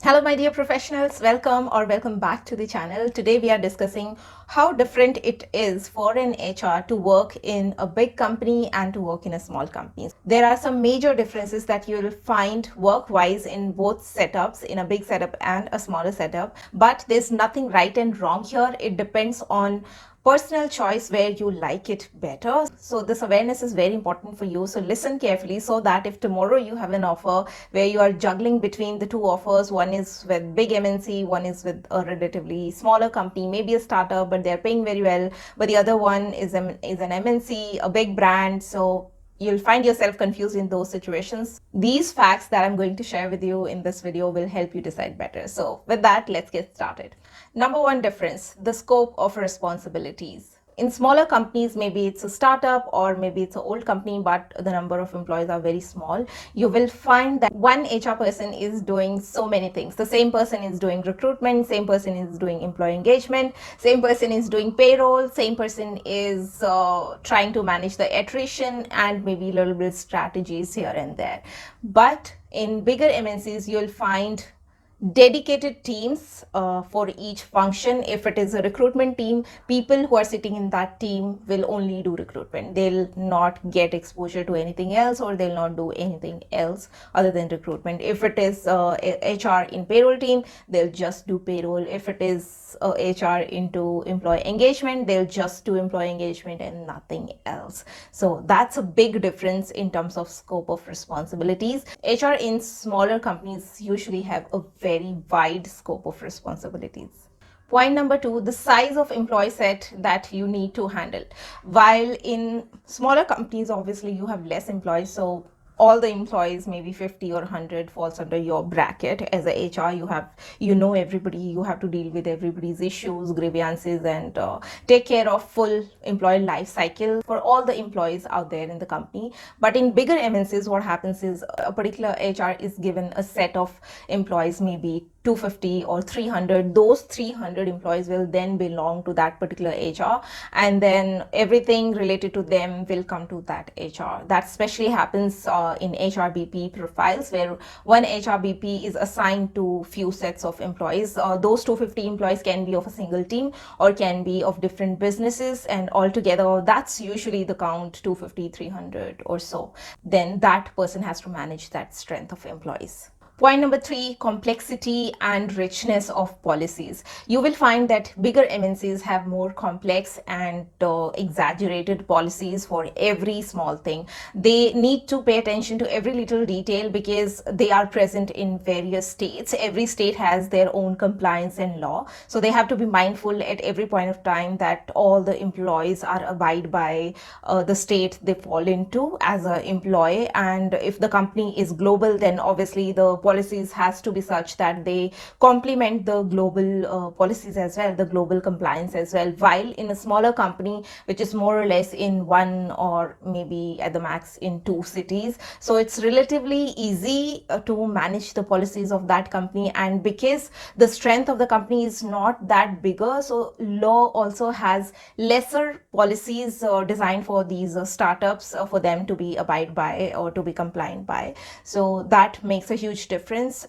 Hello, my dear professionals. Welcome back to the channel. Today, we are discussing how different it is for an HR to work in a big company and to work in a small company. There are some major differences that you will find work-wise in both setups, in a big setup and a smaller setup. But there's nothing right and wrong here. It depends on personal choice where you like it better. So this awareness is very important for you. So listen carefully so that if tomorrow you have an offer where you are juggling between the two offers, one is with big MNC, one is with a relatively smaller company, maybe a startup, but they're paying very well, but the other one is an MNC, a big brand. So you'll find yourself confused in those situations. These facts that I'm going to share with you in this video will help you decide better. So with that, let's get started. Number one difference, the scope of responsibilities. In smaller companies, maybe it's a startup or maybe it's an old company, but the number of employees are very small. You will find that one HR person is doing so many things. The same person is doing recruitment, same person is doing employee engagement, same person is doing payroll, same person is trying to manage the attrition and maybe a little bit strategies here and there. But in bigger MNCs, you'll find dedicated teams for each function. If it is a recruitment team, people who are sitting in that team will only do recruitment. They'll not get exposure to anything else, or they'll not do anything else other than recruitment. If it is HR in payroll team, they'll just do payroll. If it is HR into employee engagement, they'll just do employee engagement and nothing else. So that's a big difference in terms of scope of responsibilities. HR in smaller companies usually have a very wide scope of responsibilities. Point number two, the size of employee set that you need to handle. While in smaller companies, obviously you have less employees, so all the employees, maybe 50 or 100, falls under your bracket. As a HR, you know everybody, you have to deal with everybody's issues, grievances, and take care of full employee life cycle for all the employees out there in the company. But in bigger MNCs, what happens is a particular HR is given a set of employees, maybe 250 or 300. Those 300 employees will then belong to that particular HR, and then everything related to them will come to that HR. That especially happens in HRBP profiles, where one HRBP is assigned to few sets of employees. Those 250 employees can be of a single team or can be of different businesses, and altogether that's usually the count, 250, 300 or so. Then that person has to manage that strength of employees. Point number three, complexity and richness of policies. You will find that bigger MNCs have more complex and exaggerated policies for every small thing. They need to pay attention to every little detail because they are present in various states. Every state has their own compliance and law. So they have to be mindful at every point of time that all the employees are abide by the state they fall into as an employee. And if the company is global, then obviously the policies has to be such that they complement the global policies as well, the global compliance as well. While in a smaller company, which is more or less in one or maybe at the max in two cities, so it's relatively easy to manage the policies of that company. And because the strength of the company is not that bigger, so law also has lesser policies designed for these startups for them to be abide by or to be compliant by. So that makes a huge difference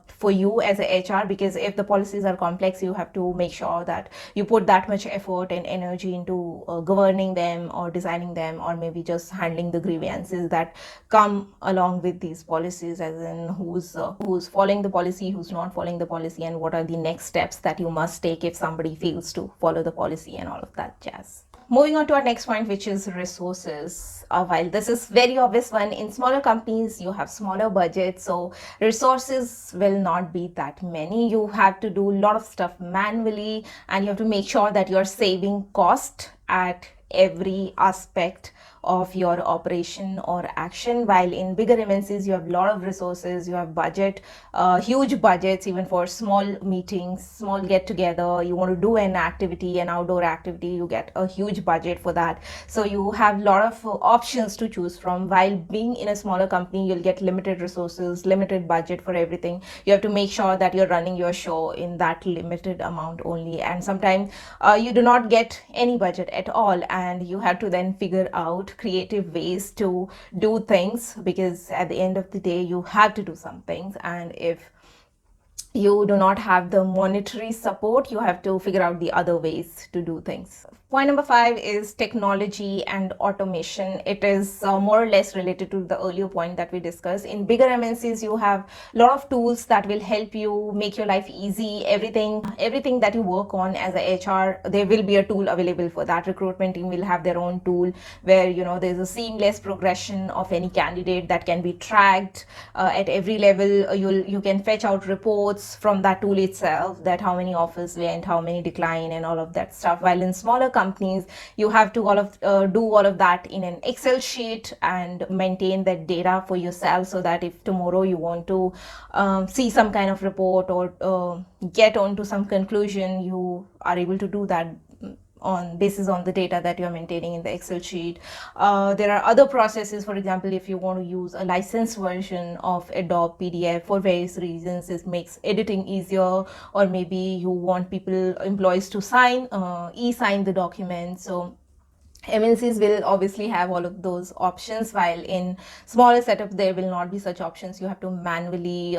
for you as a HR, because if the policies are complex, you have to make sure that you put that much effort and energy into governing them or designing them, or maybe just handling the grievances that come along with these policies, as in who's following the policy, who's not following the policy, and what are the next steps that you must take if somebody fails to follow the policy and all of that jazz. Moving on to our next point, which is resources. While this is very obvious one, in smaller companies, you have smaller budgets, so resources will not be that many. You have to do a lot of stuff manually, and you have to make sure that you're saving cost at every aspect of your operation or action. While in bigger MNCs, you have a lot of resources, you have budget, huge budgets even for small meetings, small get together. You want to do an activity, an outdoor activity, you get a huge budget for that. So you have a lot of options to choose from. While being in a smaller company, you'll get limited resources, limited budget for everything. You have to make sure that you're running your show in that limited amount only, and sometimes you do not get any budget at all, and you have to then figure out creative ways to do things, because at the end of the day you have to do some things. And if you do not have the monetary support, you have to figure out the other ways to do things. Point number 5 is technology and automation. It is more or less related to the earlier point that we discussed. In bigger MNCs, you have a lot of tools that will help you make your life easy. Everything that you work on as a HR, there will be a tool available for that. Recruitment team will have their own tool where there's a seamless progression of any candidate that can be tracked at every level. You can fetch out reports from that tool itself, that how many offers went, how many decline, and all of that stuff. While in smaller companies, you have to do all of that in an Excel sheet and maintain that data for yourself, so that if tomorrow you want to see some kind of report or get onto some conclusion, you are able to do that on basis on the data that you're maintaining in the Excel sheet. There are other processes. For example, if you want to use a licensed version of Adobe PDF for various reasons, it makes editing easier, or maybe you want employees to e-sign the document. So MNCs will obviously have all of those options, while in smaller setup there will not be such options. You have to manually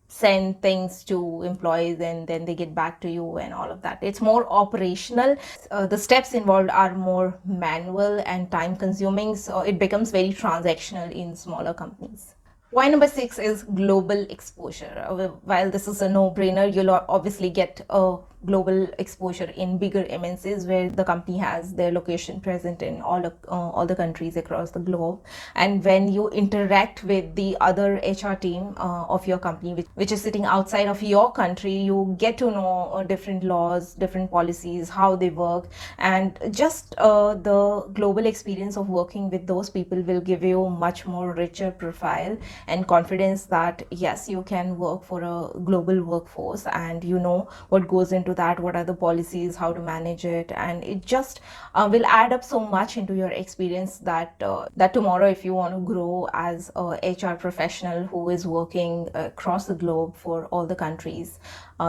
send things to employees and then they get back to you and all of that. It's more operational. The steps involved are more manual and time consuming, so it becomes very transactional in smaller companies. Point number 6 is global exposure. While this is a no-brainer, you'll obviously get a global exposure in bigger MNCs where the company has their location present in all the countries across the globe. And when you interact with the other HR team of your company, which is sitting outside of your country, you get to know different laws, different policies, how they work, and just the global experience of working with those people will give you much more richer profile and confidence that yes, you can work for a global workforce, and you know what goes into that, what are the policies, how to manage it, and it just will add up so much into your experience that tomorrow if you want to grow as a HR professional who is working across the globe for all the countries,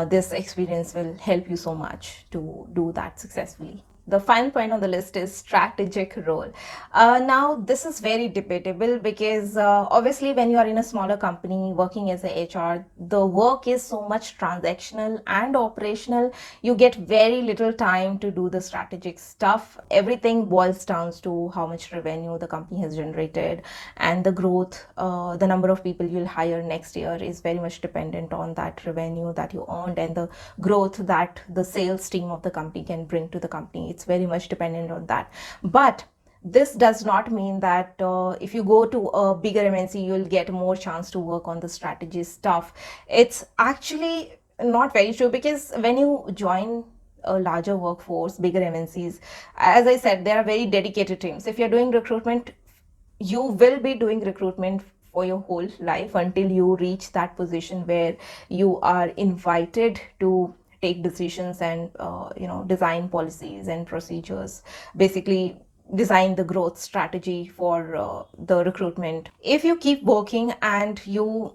this experience will help you so much to do that successfully. The final point on the list is strategic role. Now, this is very debatable because obviously when you are in a smaller company working as a HR, the work is so much transactional and operational. You get very little time to do the strategic stuff. Everything boils down to how much revenue the company has generated, and the growth, the number of people you'll hire next year is very much dependent on that revenue that you earned and the growth that the sales team of the company can bring to the company. It's very much dependent on that. But this does not mean that if you go to a bigger MNC, you'll get more chance to work on the strategy stuff. It's actually not very true, because when you join a larger workforce, bigger MNCs, as I said, there are very dedicated teams. If you're doing recruitment, you will be doing recruitment for your whole life until you reach that position where you are invited to take decisions and design policies and procedures, basically design the growth strategy for the recruitment. If you keep working and you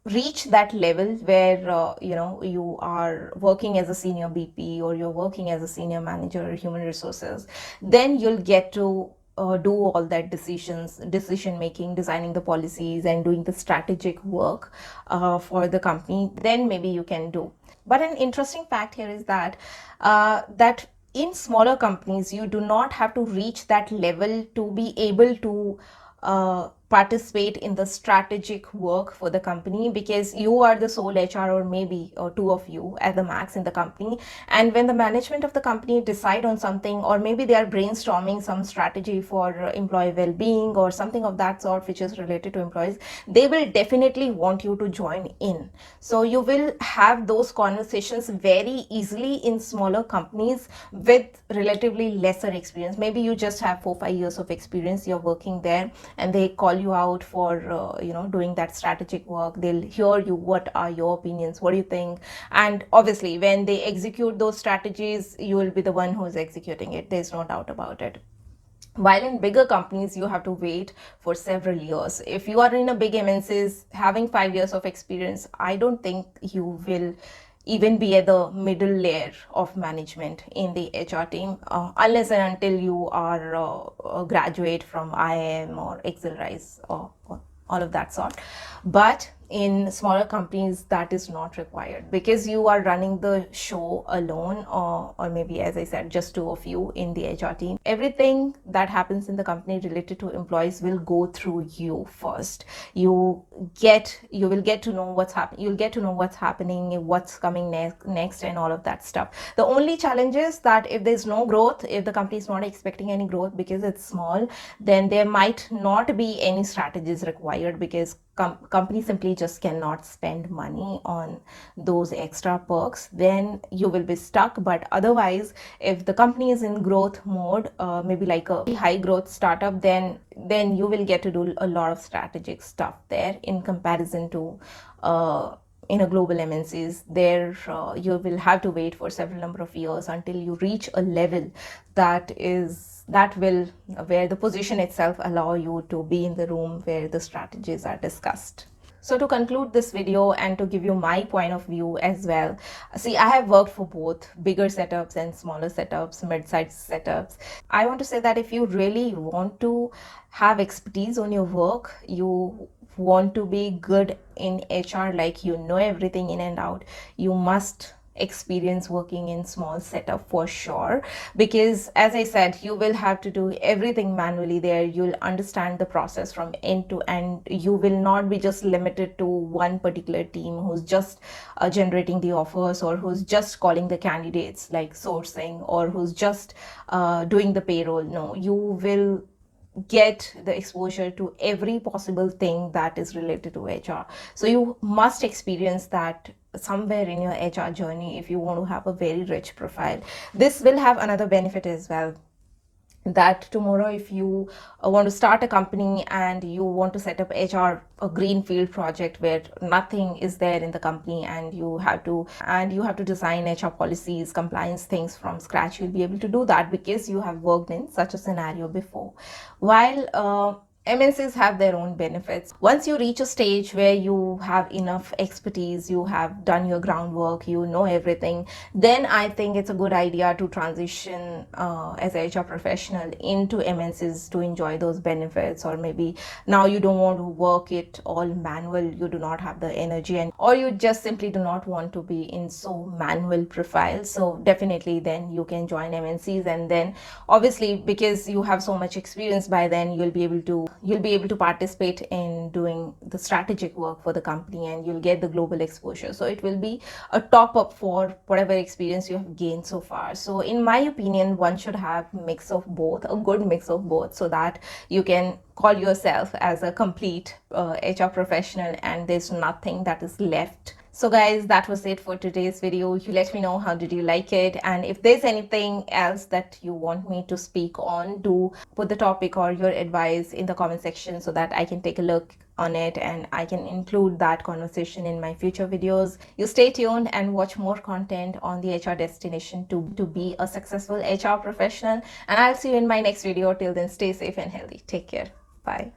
reach that level where you are working as a senior BP or you're working as a senior manager or human resources, then you'll get to do all that decision making, designing the policies and doing the strategic work for the company. Then maybe you can do. But an interesting fact here is that in smaller companies, you do not have to reach that level to be able to participate in the strategic work for the company, because you are the sole HR, or maybe two of you at the max in the company. And when the management of the company decide on something, or maybe they are brainstorming some strategy for employee well-being or something of that sort which is related to employees, they will definitely want you to join in. So you will have those conversations very easily in smaller companies with relatively lesser experience. Maybe you just have 4-5 years of experience, you're working there, and they call you out for doing that strategic work. They'll hear you, what are your opinions, what do you think, and obviously when they execute those strategies, you will be the one who is executing it. There's no doubt about it. While in bigger companies, you have to wait for several years. If you are in a big MNCs having 5 years of experience, I don't think you will even be at the middle layer of management in the HR team, unless and until you are a graduate from IIM or Excelrise or all of that sort. But in smaller companies that is not required, because you are running the show alone, or maybe, as I said, just two of you in the HR team. Everything that happens in the company related to employees will go through you first. You will get to know what's happening. You'll get to know what's happening, what's coming next, and all of that stuff. The only challenge is that if there's no growth, if the company is not expecting any growth because it's small, then there might not be any strategies required, because company simply just cannot spend money on those extra perks. Then you will be stuck. But otherwise, if the company is in growth mode, maybe like a high growth startup, then you will get to do a lot of strategic stuff there, in comparison to in a global MNCs. There you will have to wait for several number of years until you reach a level that will where the position itself allow you to be in the room where the strategies are discussed. So to conclude this video and to give you my point of view as well, see, I have worked for both bigger setups and smaller setups, mid-sized setups. I want to say that if you really want to have expertise on your work, you want to be good in HR, like you know everything in and out, you must experience working in small setup for sure. Because as I said, you will have to do everything manually there. You'll understand the process from end to end. You will not be just limited to one particular team who's just generating the offers, or who's just calling the candidates, like sourcing, or who's just doing the payroll. No, you will get the exposure to every possible thing that is related to HR. So you must experience that somewhere in your HR journey if you want to have a very rich profile. This will have another benefit as well, that tomorrow if you want to start a company and you want to set up HR, a greenfield project where nothing is there in the company, and you have to design HR policies, compliance things from scratch, you'll be able to do that because you have worked in such a scenario before. While MNCs have their own benefits. Once you reach a stage where you have enough expertise, you have done your groundwork, you know everything, then I think it's a good idea to transition as a HR professional into MNCs to enjoy those benefits. Or maybe now you don't want to work it all manual, you do not have the energy, or you just simply do not want to be in so manual profile. So definitely then you can join MNCs, and then obviously because you have so much experience by then, you'll be able to participate in doing the strategic work for the company, and you'll get the global exposure. So it will be a top up for whatever experience you have gained so far. So in my opinion, one should have mix of both, a good mix of both, so that you can call yourself as a complete HR professional and there's nothing that is left. So guys, that was it for today's video. You let me know how did you like it, and if there's anything else that you want me to speak on, do put the topic or your advice in the comment section so that I can take a look on it and I can include that conversation in my future videos. You stay tuned and watch more content on the HR destination to be a successful HR professional, and I'll see you in my next video. Till then, stay safe and healthy. Take care. Bye.